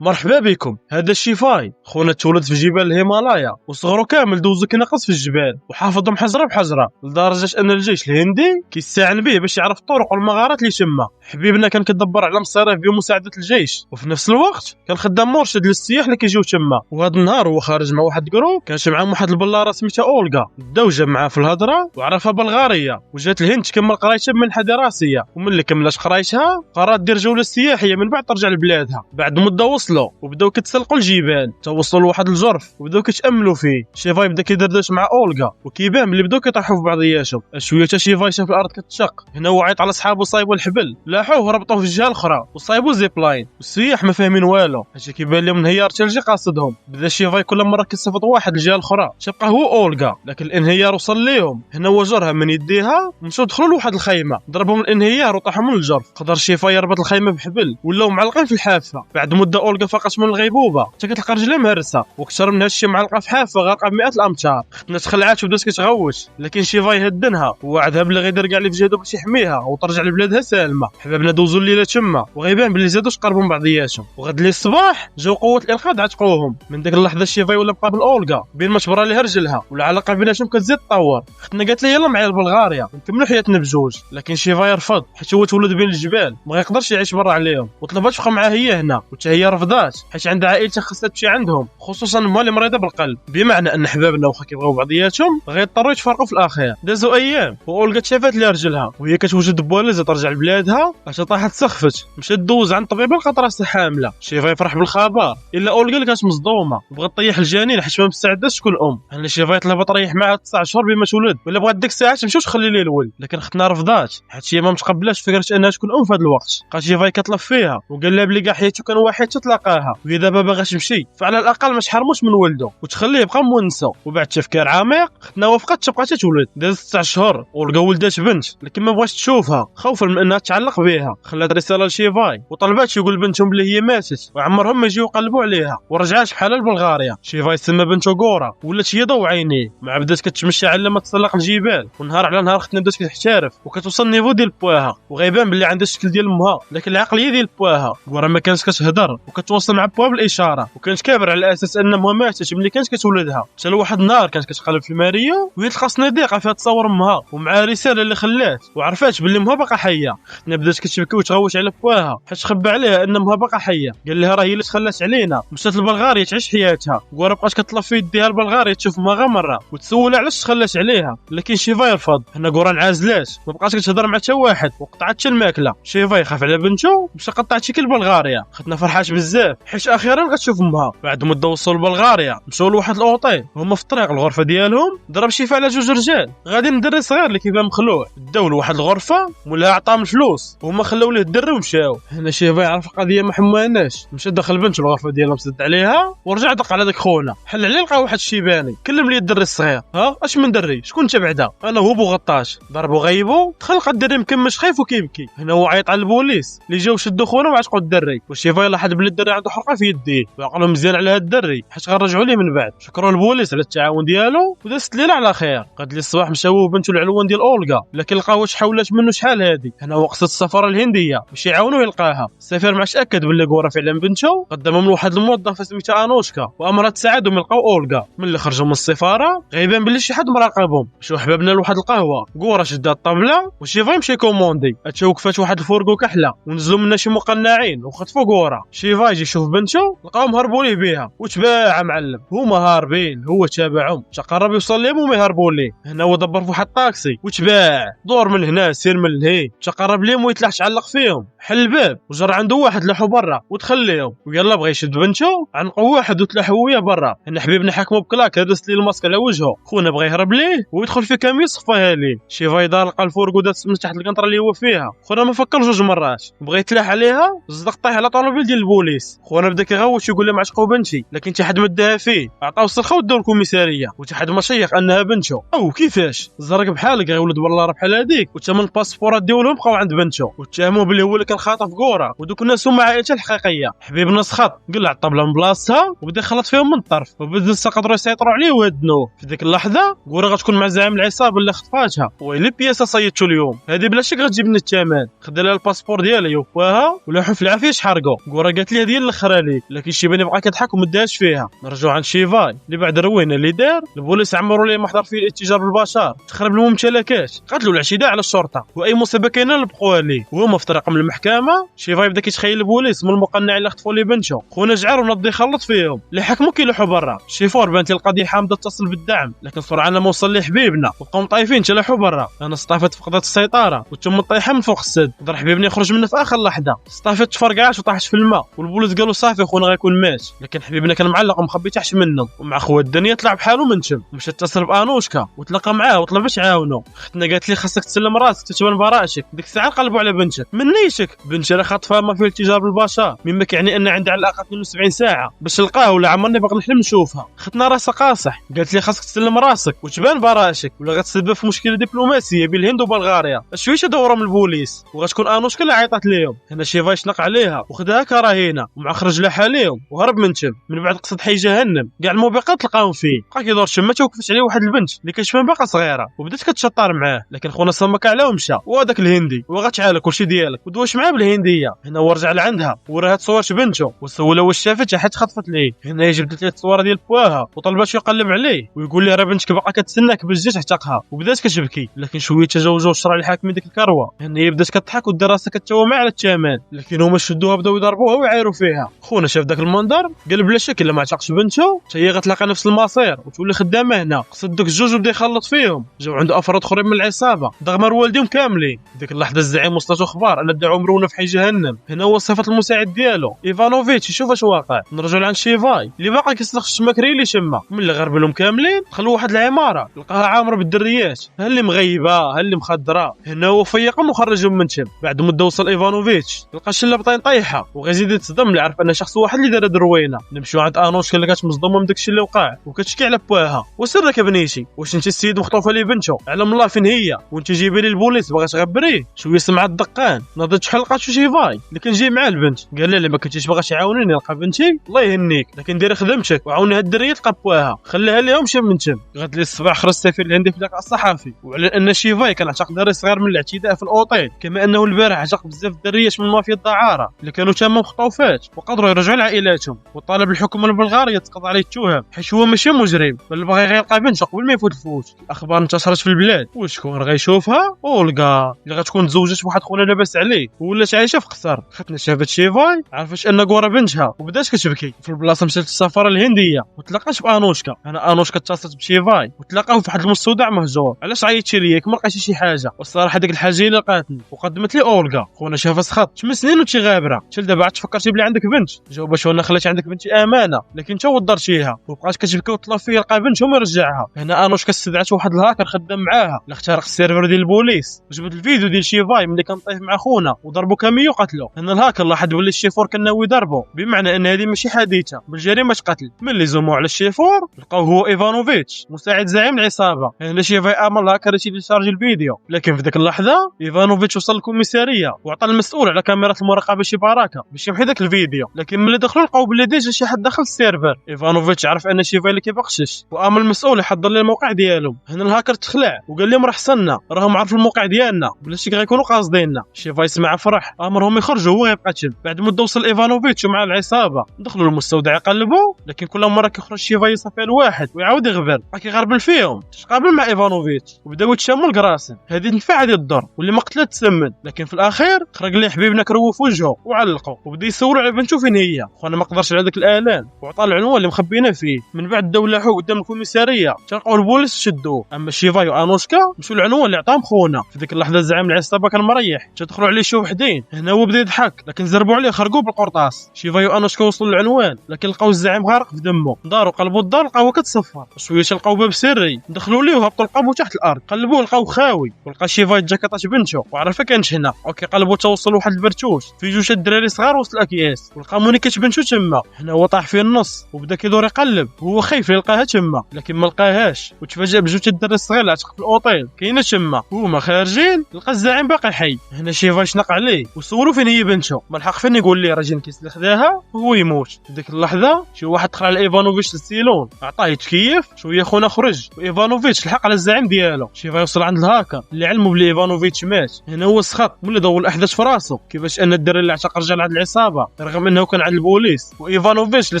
مرحبا بكم. هذا الشيفاي خونا تولد في جبال الهيمالايا وصغرو كامل دوزو كناقص في الجبال وحافظهم حجره بحجره لدرجه ان الجيش الهندي كيستعان به باش يعرف الطرق والمغارات اللي تما. حبيبنا كان كيدبر على مصاريف بمساعده الجيش وفي نفس الوقت كان خدام مرشد للسياح اللي كيجيو تما. وهذا النهار هو خارج مع واحد جروب كانش معاهم واحد البلاره سميتها اولغا. بداو جا معاه في الهضره وعرفها بلغاريه وجات الهند تكمل قرايتها بمنحه دراسيه وملي كملت قرايتها قررت دير جوله سياحيه من بعد ترجع لبلادها. بعد مده وصلوا وبداو كيتسلقوا الجبال توصلوا لواحد الجرف وبداو كيتاملوا فيه. شيفاي بدا كيدردش مع اولغا وكيبان بلي بداو كيطيحوا في بعضياتهم. شويه حتى شيفاي شاف الارض كتشق. هنا هو عيط على صحابو صايبوا الحبل لاحوه ربطوه في الجهه الاخرى وصايبوا زيب لاين والسياح ما فاهمين والو. هادشي كيبان لهم انهيار ثلجي قاصدهم. بدا شيفاي كل مره كيصيفط واحد للجهه الاخرى تبقى هو اولغا لكن الانهيار وصل ليهم. هنا هو جرها من يديها ومشاو دخلوا لواحد الخيمه ضربهم الانهيار وطاحوا من الجرف. قدر شيفاي يربط الخيمه بحبل ولاو معلقين في الحافه. بعد مده اولغا فاقت من الغيبوبه حتى كتلقى رجلها مهرسه وكثر من هادشي معلقه في حافه غارقه بمئات الامتار. ختنا تخلعات وبدات كتغوش لكن شيفاي هدنها ووعدها بلي غيدير كاع اللي في جهده باش يحميها وترجع لبلادها سالمه. حبابنا دوزو الليله تما وغيبان بلي زادوش قربوا من بعضياتهم. وغد لي الصباح جاو قوه الانقاذ عتقوهم. من ديك اللحظه شيفاي ولا بقى بالاولغا بين ما تبرى ليها رجلها والعلاقه بيناتهم كتزيد تطور. ختنا قالت لي يلا معايا لبلغاريا نكملوا حياتنا بجوج لكن شيفاي رفض حيت هو تولد بين الجبال ما يقدرش يعيش برا عليهم وطلبات تبقى معاه هي هنا وحتى هي رفضات حيت عندها عائلتها خاصها تمشي عندهم خصوصا مع اللي مريضه بالقلب. بمعنى ان حبابنا واخا كيبغيو بعضياتهم غيضطروا يتفرقوا في الاخير. دازوا ايام واولغا شافت لي رجلها وهي كتوجد بواليزه ترجع لبلادها عشان طاحت سخفت مشات دوز عند طبيبه لقات راسها حامله. شيفاي فرح بالخبر الا اولغا اللي كانت مصدومه بغات تطيح الجنين حيت ما مستعداش تكون انا شيفاي طلبت تريح معها 9 شهور بما تولد ولا بغات ديك الساعه تمشي وتخلي ليه الولد لكن ختنا رفضات حيت هي ما متقبلاش فكره انها تكون في هذا الوقت. بقى شيفاي كطلب فيها وقال لها بلي كاع حياته كان واحد تتلاقاها وهي دابا باغا تمشي فعلى الاقل ما تحرموش من ولده وتخليه يبقى مونسه. وبعد تفكير عميق ختنا وافقت تبقى تتولد. دازت 9 شهور ولقى ولدات بنت لكن ما بغاش تشوفها خوفا من انها تتعلق بها. خلات رساله لشيفاي وطلبات يقول بنتهم بلي هي ماتت وعمرهم ما يجيو يقلبوا عليها ورجعت بحالها لبلغاريا. شيفاي سمى بنته غورا ولات هي ضو عينيه مع بدات كتمشى على ما تسلق الجبال ونهار على نهار ختنا بدات كتحترف وكتوصل نيفو ديال بواها وغيبان بلي عندها الشكل ديال امها لكن العقليه ديال بواها. غورا ما كانت كتهضر وكتواصل مع بواها بالاشاره وكانت كابر على اساس ان امها ماتت ملي كانت كتولدها. حتى لواحد النهار كانت كتقلب في الماريو وهي تلقى صناديقه فيها تصور امها ومع رساله اللي خلات وعرفات بلي امها باقا حيه. ختنا بدات كتبكي وتغوش على بواها حيت خبى عليها ان امها باقا حيه. قال لها راه هي اللي تخلات علينا مشات لبلغاريا تعيش حياتها. غورا بقات كتطلب في يديها لبلغاريا تشوف امها غير مره وتسول علاش تخلات عليها لكن شيفاي رفض. هنا غورا انعزلات ما بقاش كتهضر مع حتى واحد وقطعت حتى الماكله. شيفاي خاف على بنته مشى قطع تيكل بلغاريا. ختنا فرحات بزاف حيت اخيرا غتشوف امها. بعد مده وصلوا لبلغاريا مشاو لواحد الاوطيل هما في الطريق الغرفه ديالهم ضرب شيفاي على جوج رجال غادي الدري صغير اللي كيبان مخلوع. داو لواحد الغرفه مولاها عطاهم الفلوس وهما خلاو ليه الدري ومشاو. هنا شيفاي عرف القضيه ما حماناش مشى دخل بنته الغرفه ديالهم سد عليها ورجع دق على داك خونا حل عليه لقى واحد الشيباني كلم لي الدري الصغير اش من دري شكون انت بعدا انا هو بوغطاش ضربو غيبو دخل لقى الدري مكمش خايف وكيبكي. هنا هو عيط على البوليس اللي جاو شدوا خونا وعتقوا الدري وشيفاي لاحظ بلي الدري عنده حرقه في يديه وعقلو مزيان على هاد الدري حيت غنرجعوا ليه من بعد. شكروا البوليس على التعاون ديالو ودازت الليله على خير. قد لي الصباح مشاو وبنته العلوان ديال اولغا لكن لقاوها حاولت منه شحال هادي. هنا هو قصد السفاره الهنديه باش يعاونوه يلقاها. السفير ما تاكد بلي غورا فعلا بنته قدمهم لواحد الموظفه سميتها انوشكا وامرها تساعدهم يلقاو اولغا. ملي خرجوا من السفاره غيبان بلي شي حد مراقبهم. مشاو حبابنا لواحد القهوه غورا شدا الطابله وشيفاي مشى كوموندي حتى وقفات واحد الفورغو كحله ونزلوا منها شي مقنعين وخطفوا غورا. شيفاي يجي يشوف بنته لقاهم هربوا ليه بها وتباع معلم هما هاربين هو تابعهم قرب يوصل لهم وما يهربوا ليه. هنا هو دبر في واحد الطاكسي وتباع دور من هنا سير من لهي تقرب لهم ويطلع تعلق فيهم حل الباب وجر عنده واحد لاحو برا ودخل لهم ويلا بغى يشد بنته عنقوا واحد وتلاحوا ويا برا. هنا حبيبنا حكموا بكلاك هرس لي الماسك على وجهه خونا بغى يهرب ليه ويدخل في كاميو صفاها ليه. شيفاي دار لقى الفورغو دات من تحت القنطره اللي هو فيها. خونا ما فكر جوج مرات بغى يتلاح عليها صدق طايح على طوموبيل ديال البوليس. خونا بدا كيغوت يقول لها معشقوا بنتي لكن حتى حد مدها فيه عطاو الصرخه وداو الكوميساريه وحتى حد ما شيخ انها بنته او كيفاش زرق بحالك غير ولد بالله بحال هذيك وثمن الباسبورات ديالهم بقاو عند بنته واتهموه بلي هو اللي كان خاطف غورا ودوك الناس هما عائلته الحقيقيه. حبيبنا سخط قلع الطبله من بلاصتها وبدا يخلط فيهم من الطرف وبدا قدروا يسيطروا عليه وهدنوه. في ديك اللحظه غورا غتكون مع زعيم العصابه اللي خطفاتها ويلي بياسه صيدتو اليوم هذه بلا شك غتجيب لنا الثمن. خدا لها الباسبور ديالها يوفاها ولاحو في العافيه حرقوا. غورا قالت لي ديال الاخر ليك، لكن شيباني بقى كيضحك وما داش فيها. نرجعوا عند شيفاي اللي بعد الروينه اللي دار، البوليس عمروا ليه محضر فيه الاتجار بالبشر، تخرب الممتلكات، قتلوا الاعتداء على الشرطه، واي مصيبه كاينه لبقوها ليه. وهما في طريقهم للمحكمه شيفاي بدا كيتخيل البوليس من المقنع اللي خطفوا ليه بنته، خونا جعر ونض يخلط فيهم، اللي حكموا كيلوحوا برا. شيفور بانت القضيه حامده اتصل بالدعم، لكن سرعان ما وصل ليه حبيبنا وبقاو طايفين تلاحوا برا. انا صطافت فقدت السيطره وتم طايحه من فوق السد، قدر حبيبنا يخرج منه في اخر لحظه، صطافت تفرقعت وطاحت في الماء، والبوليس قالوا صافي خونا غيكون مات، لكن حبيبنا كان معلق ومخبي تحت منه. ومع خوات الدنيا طلع بحاله من تم، مشى اتصل بانوشكا وتلاقى معاه وطلب باش يعاونو. اختنا قالت لي خاصك تسلم راسك تتبان براءتك، ديك الساعه قلبوا على بنتك من نيتك. بنتي راه خاطفه ما فيه التجار بالبشر، مما كيعني ان عندها على الاقل 72 ساعه باش نلقاه، ولا عمرني باغي نحلم نشوفها. اختنا راسها قاصح، قالت لي خاصك تسلم راسك وتبان براءتك ولا غتسبب في مشكله دبلوماسيه بين الهند وبلغاريا. شويه دوروا من البوليس وغتكون انوشكا اللي عيطات ليهم. هنا شيفاي شنق عليها وخدها كرهينه ومع خرج لها حاليهم وهرب من تم. من بعد قصد حي جهنم كاع الموبقات لقاهم فيه، بقى كيدور تما توقفت عليه واحد البنت اللي كتشبه باقا صغيره وبدات كتشطر معاه، لكن خونا صمك عليه ومشى. وهذاك الهندي وغتعالى كلشي ديالك ودواش معاه بالهنديه. هنا هو رجع لعندها وراها تصورت بنته وسولها واش شافتها حيت خطفت ليه. هنا هي جبدت ليه التصويره ديال بواها وطلبات يقلب عليه ويقول لها راه بنتك باقا كتسناك باش تجي تحتقها، وبدات كتبكي. لكن شويه تجاوزوا الشرع الحاكم ديك الكروه. هنا هي بدات كتضحك ودير راسها كتوامع على الثمن، لكن هما شدوها بداو يضربوها ويعايروا فيها. خونا شاف داك المنظر قال بلا شك الا ما عتقش بنته حتى هي غتلاقي نفس المصير وتولي خدامه هنا. قصد دوك الجوج وبدا يخلط فيهم، جاو عنده افراد اخرين من العصابه دغمر والديهم كاملين. ديك اللحظه الزعيم وصلته اخبار ان دعوا مرونه في حي جهنم. هنا هو صفه المساعد ديالو ايفانوفيتش يشوف اش واقع. نرجعوا لعند شيفاي اللي باقي كيسلخ الشماكري اللي شمه. ملي غربلهم كاملين دخلوا واحد العماره لقاها عامره بالدريات، ها اللي مغيبه ها اللي مخدره. هنا هو فيقهم وخرجهم من تم. بعد مده وصل ايفانوفيتش لقى الشله بطين طايحه وغيزيد يتصدم اللي عرف ان شخص واحد اللي دار الروينه. نمشيو عند انوشكا اللي كانت مصدومه من داكشي اللي وقع وكتشكي على بواها. وسرك بنيتي واش انت السيد مخطوفه لي بنته علم الله فين هي وانت جايبه لي البوليس باغا تغبريه؟ شويه سمعت الدقان نضت شحال لقات شيفاي اللي كان جاي مع البنت. قال لها ما كنتيش باغا تعاونيني نلقى بنتي الله يهنيك، لكن ديري خدمتك وعاوني هاد الدريه تلقى بواها خليها ليهم شي من تم. غد لي الصباح خرج السفير الهندي في اللقاء الصحفي وعلى ان شيفاي كان اعتق دري صغير من الاعتداء في الاوتيل، كما انه البارح اعتق بزاف الدريات من مافيا الدعاره اللي كانوا تما مخطوفات وقدروا يرجعوا لعائلاتهم. وطالب الحكومه البلغاريه تقضي عليه التهم حيت هو ماشي مجرم بل بغى غير يلقى بنته قبل ما يفوت الفوت. الاخبار انتشرت في البلاد وشكون غيشوفها؟ اولغا اللي غتكون تزوجت بواحد خونا لاباس عليه ولات عايشه في قصر. ختنا شافت شيفاي عرفت ان كورا بنتها وبدات كتبكي. في البلاصه مشات للسفاره الهنديه وتلاقات بانوشكا. انا انوشكا اتصلت بشيفاي وتلاقاو في واحد المستودع مهجور. علاش عيطتي ليا ما لقيتي شي حاجه؟ والصراحه ديك الحاجه اللي لقاتني وقدمت لي اولغا. خونا شافها سخط 8 سنين وتي غابره حتى دابا عاد تفكرتي بلي عندك بنت؟ جاوبات وانا خليت عندك بنتي امانه لكن انت ودرتيها وبقات كتبكي وطلب فيا لقى بنتهم ويرجعها. هنا انوشكا استدعت واحد الهاكر خدام معاها اللي اخترق السيرفر ديال البوليس وجبد الفيديو ديال شيفاي ملي كان طايف مع خونا وضربو كاميو وقتلو. هنا الهاكر لاحظ بلي الشيفور كان ناوي يضربو بمعنى ان هذه ماشي حادثه بل جريمه قتل. ملي زومو على الشيفور لقاو هو ايفانوفيتش مساعد زعيم العصابه. هنا شيفاي امر الهاكر يشارجي الفيديو، لكن في ذاك اللحظه ايفانوفيتش وصل للكوميساريه وعطى المسؤول على كاميرات المراقبه شي بركه باش يمحي ذاك الفيديو. لكن ملي دخلوا لقاو بلي ديجا شي حد دخل السيرفر. ايفانوفيتش عرف ان شيفاي اللي كيبقشش وامر المسؤول يحضر لي الموقع ديالو. هنا الهاكر تخلع وقال لهم راه حصلنا راهم عرفوا الموقع ديالنا بلاتي غيكونوا قاصديننا. شيفاي سمع فرح امرهم يخرجوا هو يبقى تم. بعد مده وصل ايفانوفيتش مع العصابه دخلوا المستودع يقلبوا، لكن كل مره كيخرج شيفاي يصفي الواحد ويعاود يغبر كيغربل فيهم. تقابل مع ايفانوفيتش وبداو يتشاموا الكراسن. هذه تنفع هذه الدور واللي ما قتلت تسمن، لكن في الاخير خرج ليه حبيبنا كروه في وجهه وعلقوا وبدا يسولوا على بنته فين هي. خونا ما قدرش على ذاك الاعلان وعطى العنوان اللي مخبينا فيه. من بعد داو لاحو قدام الكوميساريه تلقاو البوليس شدوه. اما شيفاي وانوشكا مشوا العنوان اللي عطاهم خونا. في ديك اللحظه زعيم العصابه كان مريح تدخلوا عليه شي وحدين. هنا هو بدا يضحك لكن زربوا عليه خرجوه بالقرطاس. شيفاي وانوشكا وصلوا للعنوان لكن لقاو الزعيم غارق في دمه. داروا قلبوا الدار لقاوها كتصفر. شويه لقاو باب سري دخلوا ليه وهبطوا لقاوه تحت الارض. قلبوه لقاو خاوي ولقى شيفاي جاكطات بنته وعرفها كانت هنا. اوكي قلبوا توصل واحد البرتوش في جوج الدراري صغار وسط الاكياس ولقى مونيكا بنته تما. هنا هو طاح في النص وبدا كيدور يقلب وهو خايف يلقاها تما لكن ما لقاهاش. وتفاجأ بجوج الدراري الصغير اللي عتق في الاوتيل كاينه تما. هما خارجين لقى الزعيم باقي حي. هنا شيفاي شنق عليه وسولو فين هي بنته. ما لحق فين يقول ليه راجل كيس اللي خداها وهو يموت. في ديك اللحظه شي واحد دخل على ايفانوفيتش للسيلون عطاه يتكيف. شويه خونا خرج وايفانوفيتش لحق على الزعيم ديالو. شيفاي وصل عند الهاكر اللي علمو بلي ايفانوفيتش مات. هنا هو سخط ملي ضوى الاحداث في راسو كيفاش ان الدراري اللي اعتق رجع لعند العصابه رغم انه كان عند البوليس، وايفانوفيتش اللي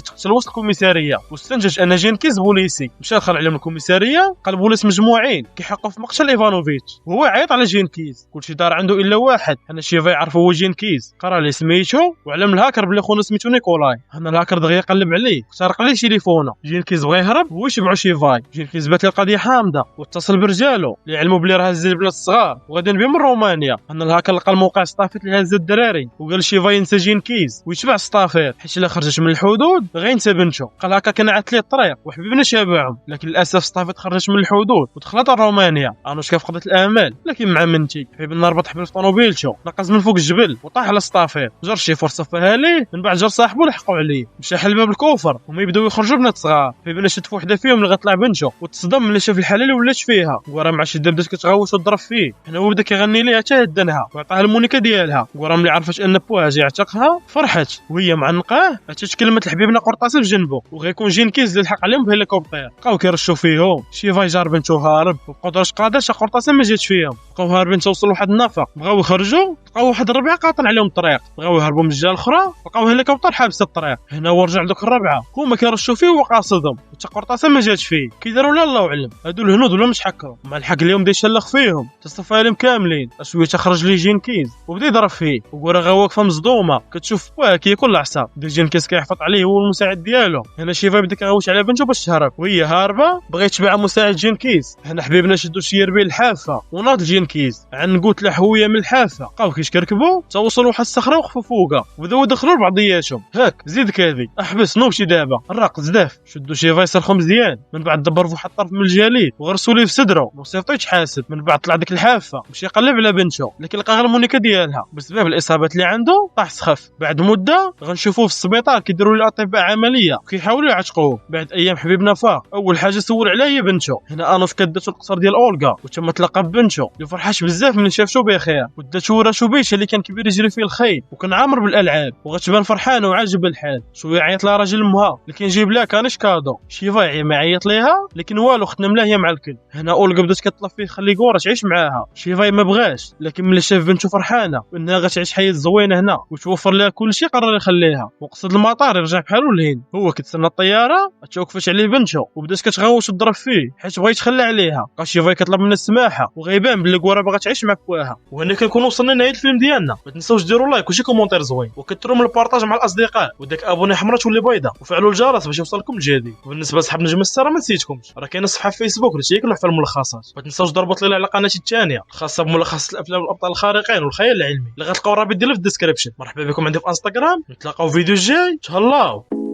تقتل وسط الكوميساريه واستنتج ان جينكيز بوليسي. مشى دخل عليهم الكوميساريه، قال البوليس مجموعين كيحققوا في مقتل ايفانوفيتش، وهو عيط على جينكيز. كلشي دار عنده الا واحد، انا شيفا يعرف هو جينكيز، قرا ليه سميتو وعلم الهاكر بلي خونا سميتو نيكولاي. هنا الهاكر دغيا قلب عليه اخترق ليه تليفونه. جينكيز بغى يهرب هو يشبعو شيفاي. جينكيز بات القضيه حامضه واتصل برجالو اللي علموا بلي راه هز البنات الصغار وغاديين بهم من رومانيا. هنا الهاكر لقى الموقع سطافيت اللي هز الدراري وقال شيفاي ينسى جينكيز ويتبع سطافيت، حيت الا خرجت من الحدود غينسى بنتو. قال هكا كان عاد ليه الطريق وحبيبنا شابعهم، لكن للاسف سطافيت خرجت من الحدود ودخلت رومانيا. انوشكا فقدت الامل، لكن مع منتي حبيبنا ربط حبل في طوموبيلتو، نقز من فوق الجبل وطاح على سطافيت. جر شي فرصه فيها ليه، من بعد جر صاحبو لحقوا عليه، مشى حل باب الكوفر وما يبداو يخرجوا بنات صغار. حبيبنا شد في وحده فيهم اللي غطلع بنتو وتصدم ملي شاف الحاله اللي ولات فيها، وراه مع شده بدات كتغوت وتضرب فيه. هنا هو بدا كيغني ليها حتى هدنها وعطاها المونيكا ديالها. وراه ملي عرفت ان بوها جاي يعتقها فرحت، وهي معنقاه عطات كلمه لحبيبنا قرطاسه في جنبه، وغيكون جينكيز اللي لحق عليهم بهليكوبتر. بقاو كيرشوا فيهم، شيفاي جار بنتو هارب وبقدرش قادرش قرطاسه ما جاتش فيهم. بقاو هاربين توصلوا لواحد النفق، بغاو يخرجوا لقاو واحد الربعه قاطن عليهم الطريق، بغاو يهربوا من الجهه الاخرى لقاو هليكوبتر حابس الطريق. هنا هو رجع لدوك الربعه هما كيرشوا فيه وقاصدهم، حتى قرطاسه ما جاتش فيه. كي داروا لا الله اعلم، هادو الهنود ولا مش حكروا مع الحق اليوم دي شلخ فيهم تصفى عليهم كاملين. شويه تخرج لي جينكيز وبدا يضرب فيه، وكورا غا واقفه مصدومه كتشوف واه كياكل العصا. بدا جينكيز كيحفط عليه هو المساعد ديالو. هنا شيفا بدا كيغوش على بنته باش تهرب وهي هاربه، بغى يتبع مساعد جينكيز. هنا حبيبنا شدو شي يربي الحافه وناض جينكيز عنقوت لحويه من الحافه، بقاو كيشكركبوا توصلوا لواحد الصخره وقفوا فوقها وبداو يدخلوا لبعضياتهم. هاك زيد كاذي احبس نوبشي دابا الرق زداف. شدو شيفا يصرخوا مزيان، من بعد دبر في واحد الطرف من الجليد وغرسوا ليه في صدره وصيفطو يتحاسب. من بعد طلع ديك الحافه مشى يقلب على بنته، لكن لقى غير المونيكا ديالها. بسبب الاصابات اللي عنده طاح سخف. بعد مده غنشوفوه في السبيطار كيديروا له الاطباء عمليه وكيحاولوا يعتقوه. بعد ايام حبيبنا فاق، اول حاجه سول عليها هي بنته. هنا انوف كداتو القصر ديال اولغا وتم تلاقى ببنته اللي فرحاش بزاف من شافته بخير، وداتو ورا شوبيشه اللي كان كبير يجري فيه الخيل وكان عامر بالالعاب، وغتبان فرحانه وعاجب الحال. شويه عيط لها راجل امها اللي كيجيب لها كانش كادو. شيفا ما عيط ليها لكن والو ختنا ملاهيه مع الكل. هنا اولغا بدات كطلب فيه خلي كورا تعيش معاها. شيفا ما بغاش، لكن ملي شاف بنته فرحانه وانها غتعيش حياه زوينه هنا وتوفر لها كل شيء قرر يخليها، وقصد المطار يرجع بحالو لهين. هو كيتسنى الطياره توقفش عليه بنته وبدات كتغوش وتضرب فيه حيت بغا يتخلى عليها. بقى شيفا كيطلب منها السماحه وغيبان بلي كورا باغا تعيش مع بواها. وهنا كنكون وصلنا لنهايه الفيلم ديالنا. ما تنساوش ديروا لايك وشي كومونتير زوين وكثروا من البارطاج مع الاصدقاء، وداك ابوني حمراء تولي بيضاء وفعلوا الجرس باش يوصلكم الجديد. وبالنسبه لصحاب نجم السهره ما نسيتكمش راه كاينه صفحه في فيسبوك اللي تيكلوا في الملخصات. ما تنساوش ضربوا لي على قناتي الثانيه الخاصه بملخص الافلام والابطال الخارقين والخيال العلمي اللي غتلقاو الرابط ديالها في الديسكريبشن. مرحبا بكم عندي في انستغرام، نتلاقاو في فيديو الجاي. تهلاو.